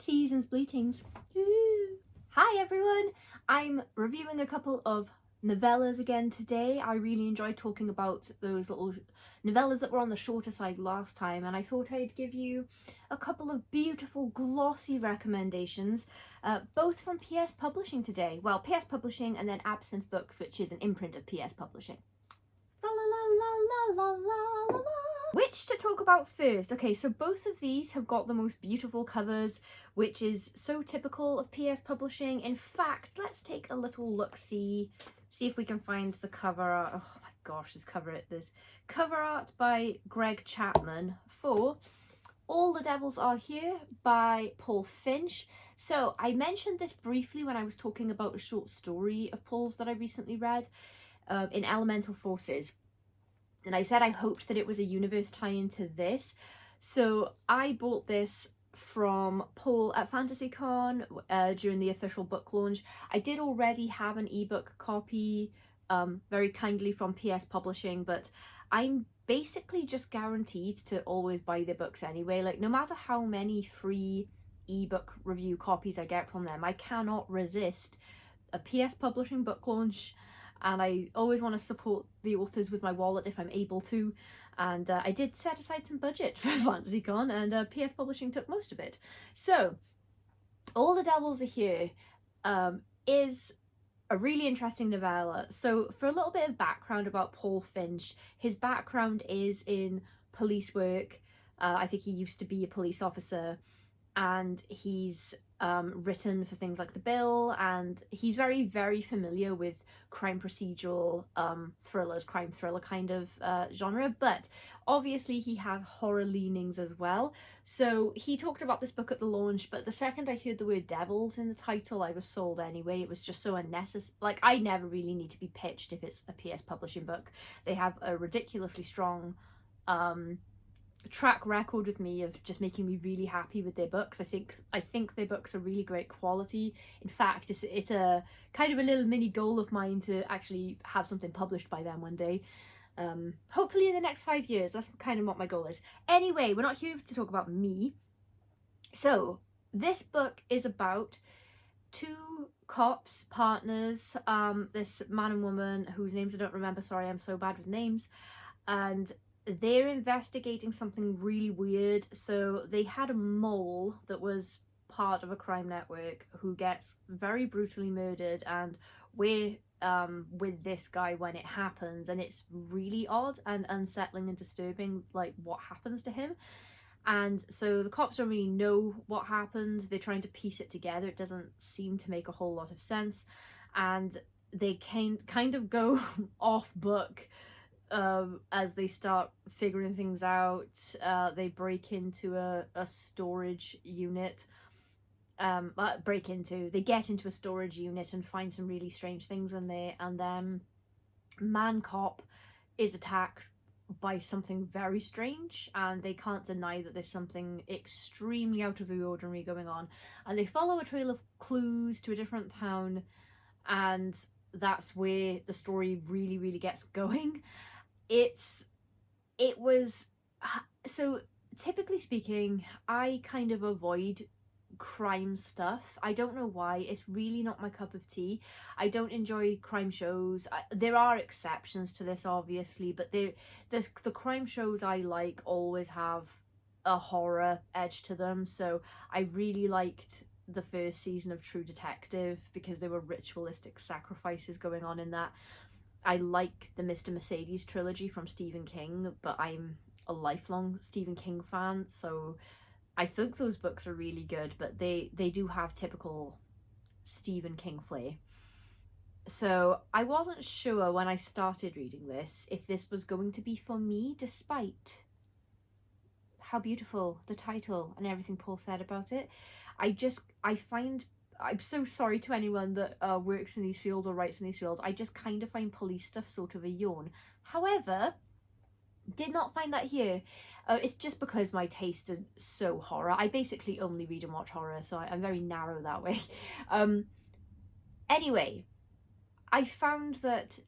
Seasons bleatings. Hi everyone! I'm reviewing a couple of novellas again today. I really enjoyed talking about those little novellas that were on the shorter side last time, and I thought I'd give you a couple of beautiful glossy recommendations, both from PS Publishing today. Well, PS Publishing and then Absinthe Books, which is an imprint of PS Publishing. Which to talk about first? Okay, so both of these have got the most beautiful covers, which is so typical of PS Publishing. In fact, let's take a little look-see, see if we can find the cover art. Oh my gosh, there's cover art by Greg Chapman for All the Devils Are Here by Paul Finch. So I mentioned this briefly when I was talking about a short story of Paul's that I recently read, in Elemental Forces. And I said I hoped that it was a universe tie-in to this. So I bought this from Paul at FantasyCon during the official book launch. I did already have an ebook copy very kindly from PS Publishing, but I'm basically just guaranteed to always buy their books anyway. Like, no matter how many free ebook review copies I get from them, I cannot resist a PS Publishing book launch. And I always want to support the authors with my wallet if I'm able to. And I did set aside some budget for FantasyCon, and PS Publishing took most of it. So, All the Devils Are Here is a really interesting novella. So, for a little bit of background about Paul Finch, his background is in police work. I think he used to be a police officer, and he's written for things like The Bill, and he's very, very familiar with crime procedural thrillers, crime thriller kind of genre, but obviously he has horror leanings as well. So he talked about this book at the launch, but the second I heard the word devils in the title, I was sold anyway. It was just so unnecessary. Like, I never really need to be pitched if it's a PS Publishing book. They have a ridiculously strong track record with me of just making me really happy with their books. I think their books are really great quality. In fact, it's a kind of a little mini goal of mine to actually have something published by them one day. Hopefully in the next 5 years. That's kind of what my goal is. Anyway, we're not here to talk about me. So this book is about two cops, partners, this man and woman whose names I don't remember. Sorry, I'm so bad with names. And they're investigating something really weird. So they had a mole that was part of a crime network who gets very brutally murdered, and we're with this guy when it happens, and it's really odd and unsettling and disturbing, like what happens to him. And so the cops don't really know what happened. They're trying to piece it together. It doesn't seem to make a whole lot of sense, and they kind of go off book as they start figuring things out. They break into a storage unit. They get into a storage unit and find some really strange things in there, and then Man Cop is attacked by something very strange, and they can't deny that there's something extremely out of the ordinary going on. And they follow a trail of clues to a different town, and that's where the story really, really gets going. So typically speaking, I kind of avoid crime stuff. I don't know why. It's really not my cup of tea. I don't enjoy crime shows. There are exceptions to this, obviously, but the crime shows I like always have a horror edge to them. So I really liked the first season of True Detective because there were ritualistic sacrifices going on in that. I like the Mr. Mercedes trilogy from Stephen King, but I'm a lifelong Stephen King fan, so I think those books are really good, but they do have typical Stephen King flair. So I wasn't sure when I started reading this if this was going to be for me, despite how beautiful the title and everything Paul said about it. I'm so sorry to anyone that works in these fields or writes in these fields. I just kind of find police stuff sort of a yawn. However, did not find that here. It's just because my taste is so horror. I basically only read and watch horror, so I'm very narrow that way. Anyway, I found that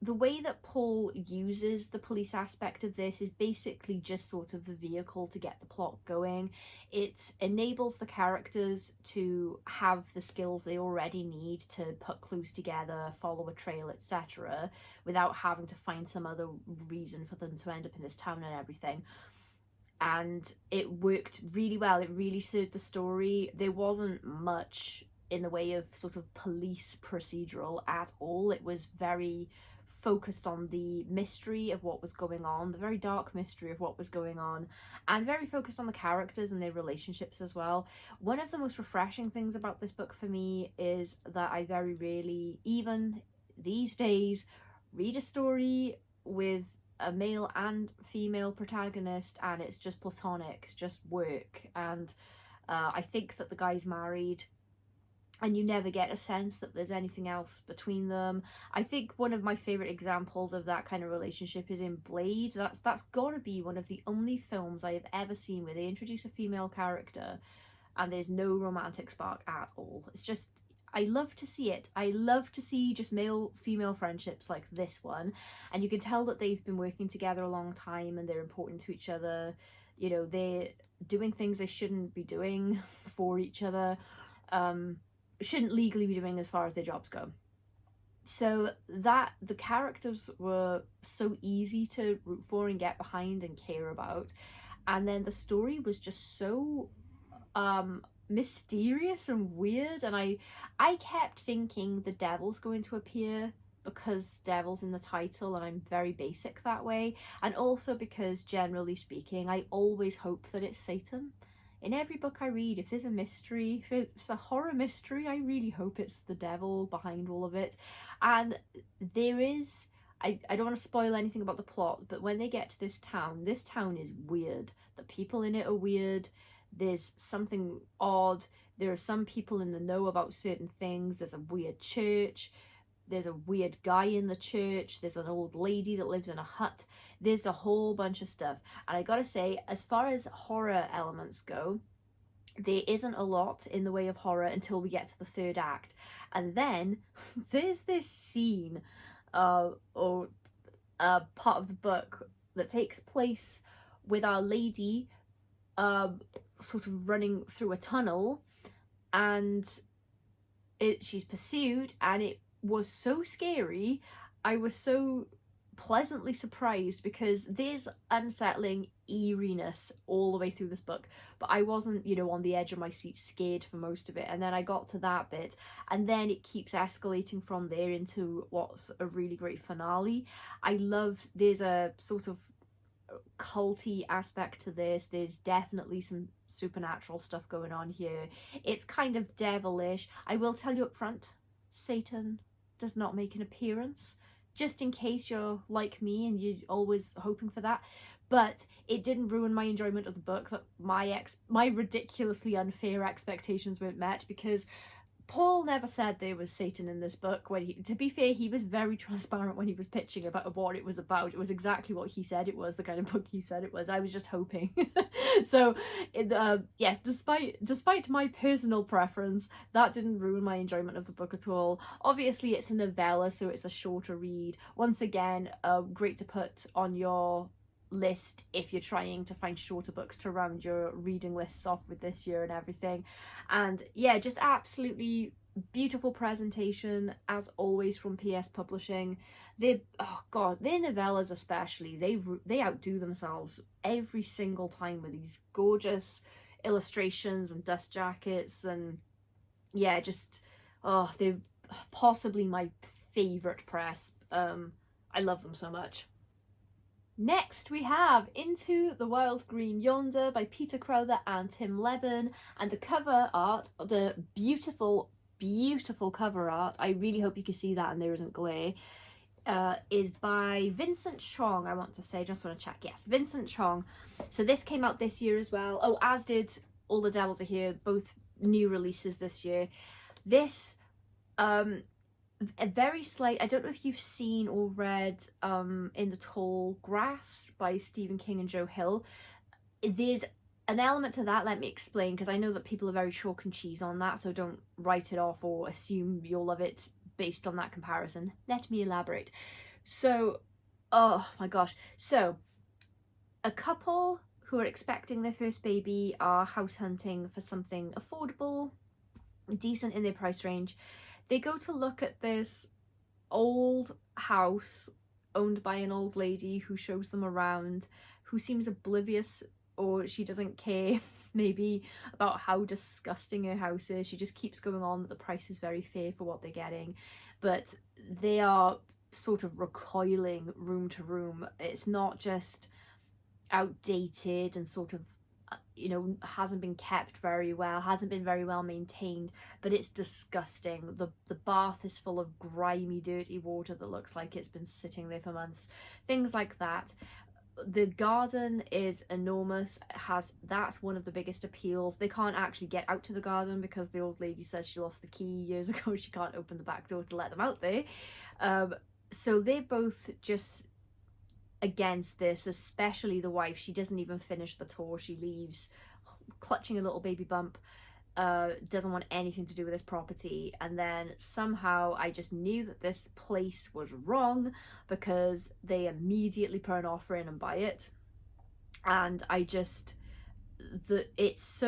the way that Paul uses the police aspect of this is basically just sort of the vehicle to get the plot going. It enables the characters to have the skills they already need to put clues together, follow a trail, etc., without having to find some other reason for them to end up in this town and everything. And it worked really well. It really served the story. There wasn't much in the way of sort of police procedural at all. It was very focused on the mystery of what was going on, the very dark mystery of what was going on, and very focused on the characters and their relationships as well. One of the most refreshing things about this book for me is that I very rarely, even these days, read a story with a male and female protagonist and it's just platonic, it's just work, and I think that the guy's married and you never get a sense that there's anything else between them. I think one of my favourite examples of that kind of relationship is in Blade. That's gotta be one of the only films I have ever seen where they introduce a female character and there's no romantic spark at all. It's just, I love to see it. I love to see just male-female friendships like this one. And you can tell that they've been working together a long time and they're important to each other. You know, they're doing things they shouldn't be doing for each other. Shouldn't legally be doing as far as their jobs go. So that the characters were so easy to root for and get behind and care about. And then the story was just so mysterious and weird, and I kept thinking the devil's going to appear because devil's in the title and I'm very basic that way, and also because generally speaking I always hope that it's Satan. In every book I read, if there's a mystery, if it's a horror mystery, I really hope it's the devil behind all of it. And there is, I don't want to spoil anything about the plot, but when they get to this town is weird. The people in it are weird. There's something odd. There are some people in the know about certain things. There's a weird church. There's a weird guy in the church. There's an old lady that lives in a hut. There's a whole bunch of stuff. And I gotta say, as far as horror elements go, there isn't a lot in the way of horror until we get to the third act. And then there's this scene or part of the book that takes place with Our Lady sort of running through a tunnel, and she's pursued, and it was so scary. I was so pleasantly surprised because there's unsettling eeriness all the way through this book, but I wasn't, you know, on the edge of my seat scared for most of it. And then I got to that bit, and then it keeps escalating from there into what's a really great finale. I love, there's a sort of culty aspect to this. There's definitely some supernatural stuff going on here. It's kind of devilish. I will tell you up front, Satan does not make an appearance, just in case you're like me and you're always hoping for that. But it didn't ruin my enjoyment of the book that my ridiculously unfair expectations weren't met, because Paul never said there was Satan in this book. To be fair, he was very transparent when he was pitching about what it was about. It was exactly what he said it was, the kind of book he said it was. I was just hoping. So, yes, despite my personal preference, that didn't ruin my enjoyment of the book at all. Obviously, it's a novella, so it's a shorter read. Once again, great to put on your list if you're trying to find shorter books to round your reading lists off with this year and everything. And yeah, just absolutely beautiful presentation as always from PS Publishing. Their novellas especially, they outdo themselves every single time with these gorgeous illustrations and dust jackets, and yeah, just they're possibly my favorite press. I love them so much. Next we have Into the Wild Green Yonder by Peter Crowther and Tim Lebbon, and the cover art, the beautiful, beautiful cover art, I really hope you can see that and there isn't glare, is by Vincent Chong, I want to say, just want to check, yes, Vincent Chong. So this came out this year as well. Oh, as did All the Devils Are Here, both new releases this year. This, a very slight, I don't know if you've seen or read In the Tall Grass by Stephen King and Joe Hill. There's an element to that, let me explain, because I know that people are very chalk and cheese on that, so don't write it off or assume you'll love it based on that comparison. Let me elaborate. So, oh my gosh. So, a couple who are expecting their first baby are house hunting for something affordable, decent in their price range. They go to look at this old house owned by an old lady who shows them around, who seems oblivious, or she doesn't care maybe about how disgusting her house is. She just keeps going on that the price is very fair for what they're getting, but they are sort of recoiling room to room. It's not just outdated and sort of, you know, hasn't been kept very well, hasn't been very well maintained, but it's disgusting. The bath is full of grimy, dirty water that looks like it's been sitting there for months, things like that. The garden is enormous. That's one of the biggest appeals. They can't actually get out to the garden because the old lady says she lost the key years ago. She can't open the back door to let them out there. So they're both just against this, especially the wife. She doesn't even finish the tour. She leaves clutching a little baby bump, doesn't want anything to do with this property. And then somehow I just knew that this place was wrong because they immediately put an offer in and buy it. And I just, it's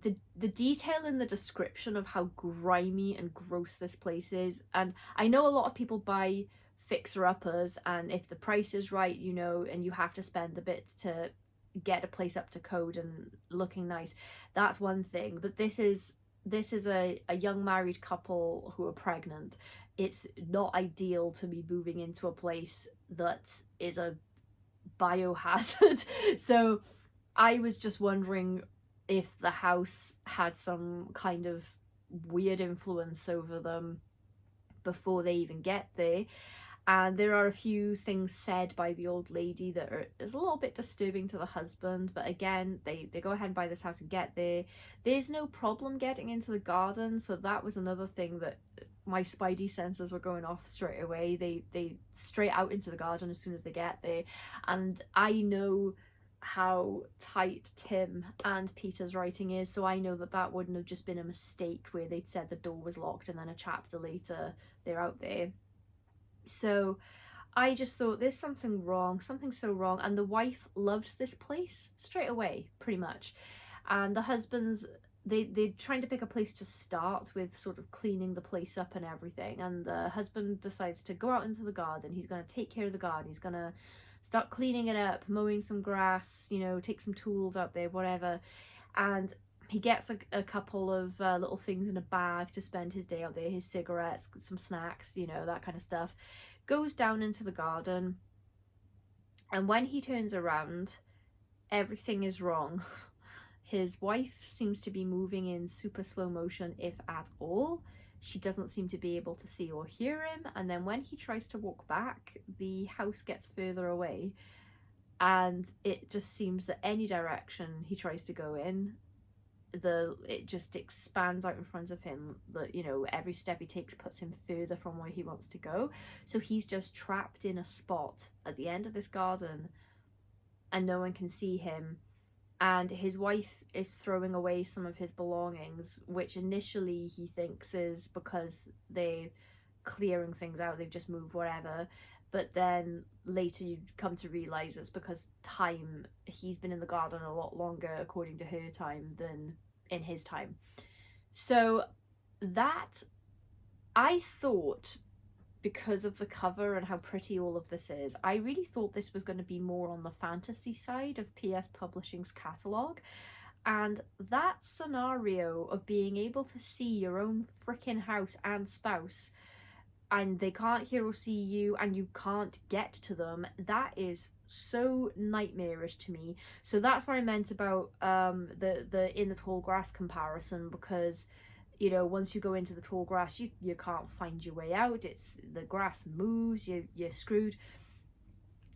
the detail in the description of how grimy and gross this place is. And I know a lot of people buy fixer-uppers, and if the price is right, you know, and you have to spend a bit to get a place up to code and looking nice, that's one thing. But this is a young married couple who are pregnant. It's not ideal to be moving into a place that is a biohazard. So I was just wondering if the house had some kind of weird influence over them before they even get there. And there are a few things said by the old lady that is a little bit disturbing to the husband, but again, they go ahead and buy this house and get there. There's no problem getting into the garden, so that was another thing that my spidey senses were going off straight away. They straight out into the garden as soon as they get there. And I know how tight Tim and Peter's writing is, so I know that wouldn't have just been a mistake where they'd said the door was locked and then a chapter later they're out there. So I just thought there's something wrong, something so wrong. And the wife loves this place straight away, pretty much. And the husband's, they're trying to pick a place to start with, sort of cleaning the place up and everything. And the husband decides to go out into the garden. He's going to take care of the garden. He's going to start cleaning it up, mowing some grass, you know, take some tools out there, whatever. And he gets a couple of little things in a bag to spend his day out there, his cigarettes, some snacks, you know, that kind of stuff. Goes down into the garden, and when he turns around, everything is wrong. His wife seems to be moving in super slow motion, if at all. She doesn't seem to be able to see or hear him, and then when he tries to walk back, the house gets further away, and it just seems that any direction he tries to go in, it just expands out in front of him. That, you know, every step he takes puts him further from where he wants to go. So he's just trapped in a spot at the end of this garden, and no one can see him. And his wife is throwing away some of his belongings, which initially he thinks is because they're clearing things out, they've just moved whatever. But then later you come to realise it's because time, he's been in the garden a lot longer according to her time than in his time. So that, I thought, because of the cover and how pretty all of this is, I really thought this was going to be more on the fantasy side of PS Publishing's catalogue. And that scenario of being able to see your own freaking house and spouse, and they can't hear or see you, and you can't get to them, that is so nightmarish to me. So that's what I meant about the in the tall grass comparison, because, you know, once you go into the tall grass, you can't find your way out. It's the grass moves, you're screwed.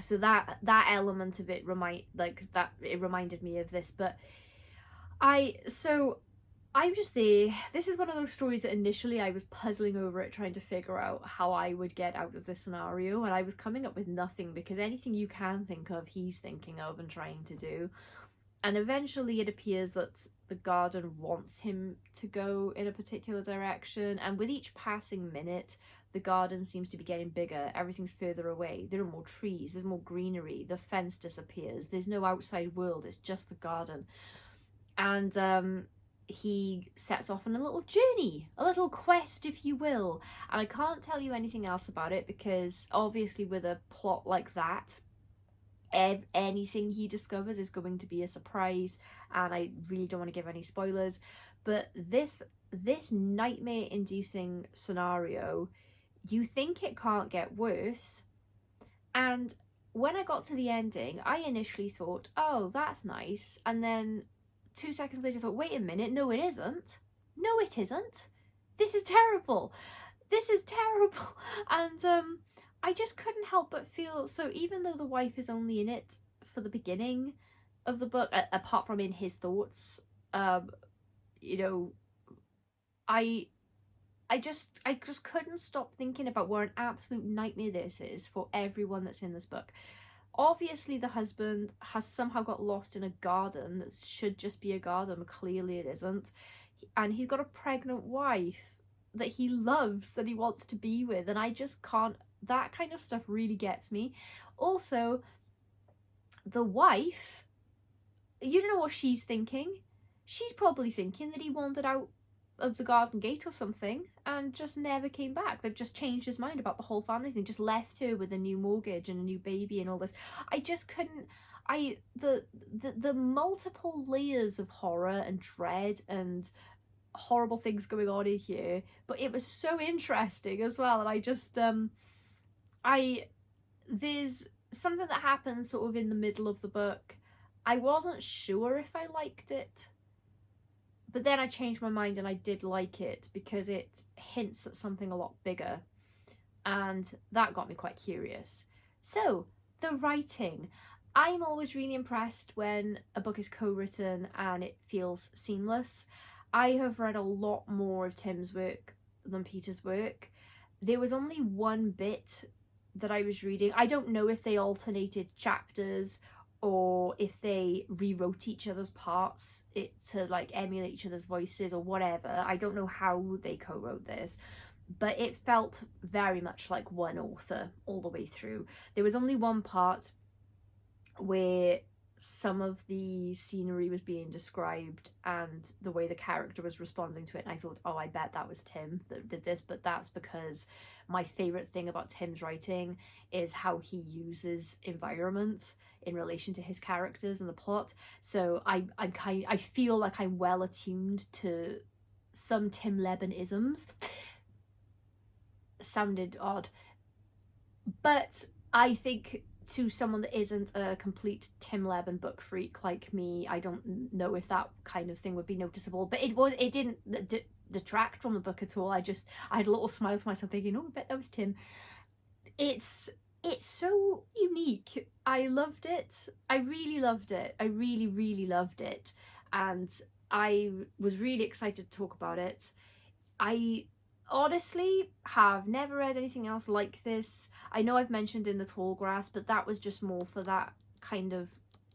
So that element of it reminded me of this. But I'm just there. This is one of those stories that initially I was puzzling over it, trying to figure out how I would get out of this scenario, and I was coming up with nothing, because anything you can think of, he's thinking of and trying to do. And eventually it appears that the garden wants him to go in a particular direction, and with each passing minute the garden seems to be getting bigger. Everything's further away. There are more trees, there's more greenery, the fence disappears, there's no outside world, it's just the garden. And he sets off on a little journey, a little quest, if you will. And I can't tell you anything else about it because obviously with a plot like that, anything he discovers is going to be a surprise, and I really don't want to give any spoilers. But this nightmare-inducing scenario, you think it can't get worse, and when I got to the ending, I initially thought, oh, that's nice, and then 2 seconds later I thought, wait a minute, no it isn't. No it isn't. This is terrible. This is terrible. And I just couldn't help but feel, so even though the wife is only in it for the beginning of the book, apart from in his thoughts, you know, I just couldn't stop thinking about what an absolute nightmare this is for everyone that's in this book. Obviously the husband has somehow got lost in a garden that should just be a garden, but clearly it isn't. And he's got a pregnant wife that he loves, that he wants to be with, and I just can't, that kind of stuff really gets me. Also, the wife, you don't know what she's thinking. She's probably thinking that he wandered out of the garden gate or something and just never came back. They've just changed his mind about the whole family thing, just left her with a new mortgage and a new baby and all this. I just couldn't, the multiple layers of horror and dread and horrible things going on in here, but it was so interesting as well. And I just there's something that happens sort of in the middle of the book. I wasn't sure if I liked it, but then I changed my mind and I did like it because it hints at something a lot bigger, and that got me quite curious. So, the writing. I'm always really impressed when a book is co-written and it feels seamless. I have read a lot more of Tim's work than Peter's work. There was only one bit that I was reading. I don't know if they alternated chapters or if they rewrote each other's parts to like emulate each other's voices or whatever. I don't know how they co-wrote this, but it felt very much like one author all the way through. There was only one part where some of the scenery was being described and the way the character was responding to it, and I thought, oh, I bet that was Tim that did this. But that's because my favorite thing about Tim's writing is how he uses environment in relation to his characters and the plot. So I feel like I'm well attuned to some Tim Lebbon isms. Sounded odd, but I think to someone that isn't a complete Tim Lebbon book freak like me, I don't know if that kind of thing would be noticeable, but it didn't detract from the book at all. I had a little smile to myself thinking, oh, I bet that was Tim. It's so unique. I loved it. I really loved it. I really loved it, and I was really excited to talk about it. I honestly have never read anything else like this. I know I've mentioned In the Tall Grass, but that was just more for that kind of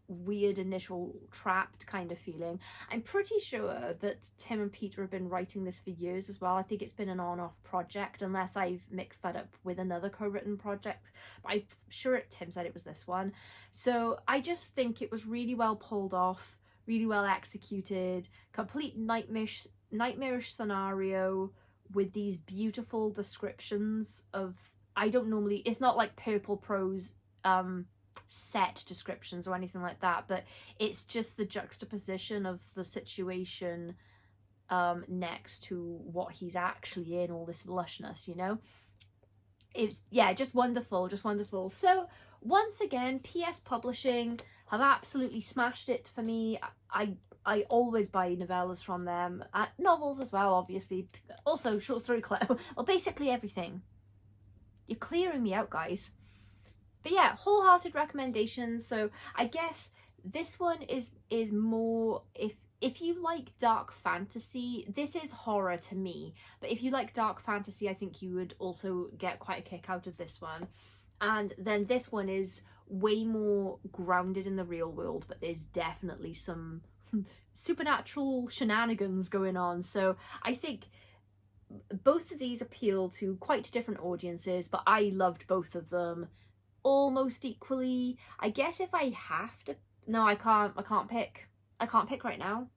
weird initial trapped kind of feeling. I'm pretty sure that Tim and Peter have been writing this for years as well. I think it's been an on-off project, unless I've mixed that up with another co-written project, but I'm sure Tim said it was this one. So I just think it was really well pulled off, really well executed, complete nightmarish scenario with these beautiful descriptions of, it's not like purple prose set descriptions or anything like that, but it's just the juxtaposition of the situation next to what he's actually in, all this lushness, you know. It's, yeah, just wonderful. So once again, PS Publishing have absolutely smashed it for me. I always buy novellas from them, novels as well, obviously, also short story collection, well, basically everything. You're clearing me out, guys. But yeah, wholehearted recommendations. So I guess this one is more, if you like dark fantasy, this is horror to me, but if you like dark fantasy, I think you would also get quite a kick out of this one. And then this one is way more grounded in the real world, but there's definitely some supernatural shenanigans going on. So I think both of these appeal to quite different audiences, but I loved both of them almost equally. I guess if I have to, no, I can't pick. I can't pick right now.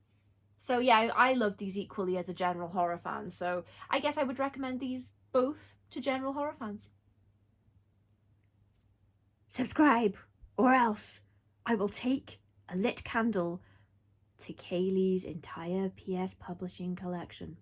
So yeah, I love these equally as a general horror fan. So I guess I would recommend these both to general horror fans. Subscribe, or else I will take a lit candle to Kaylee's entire PS publishing collection.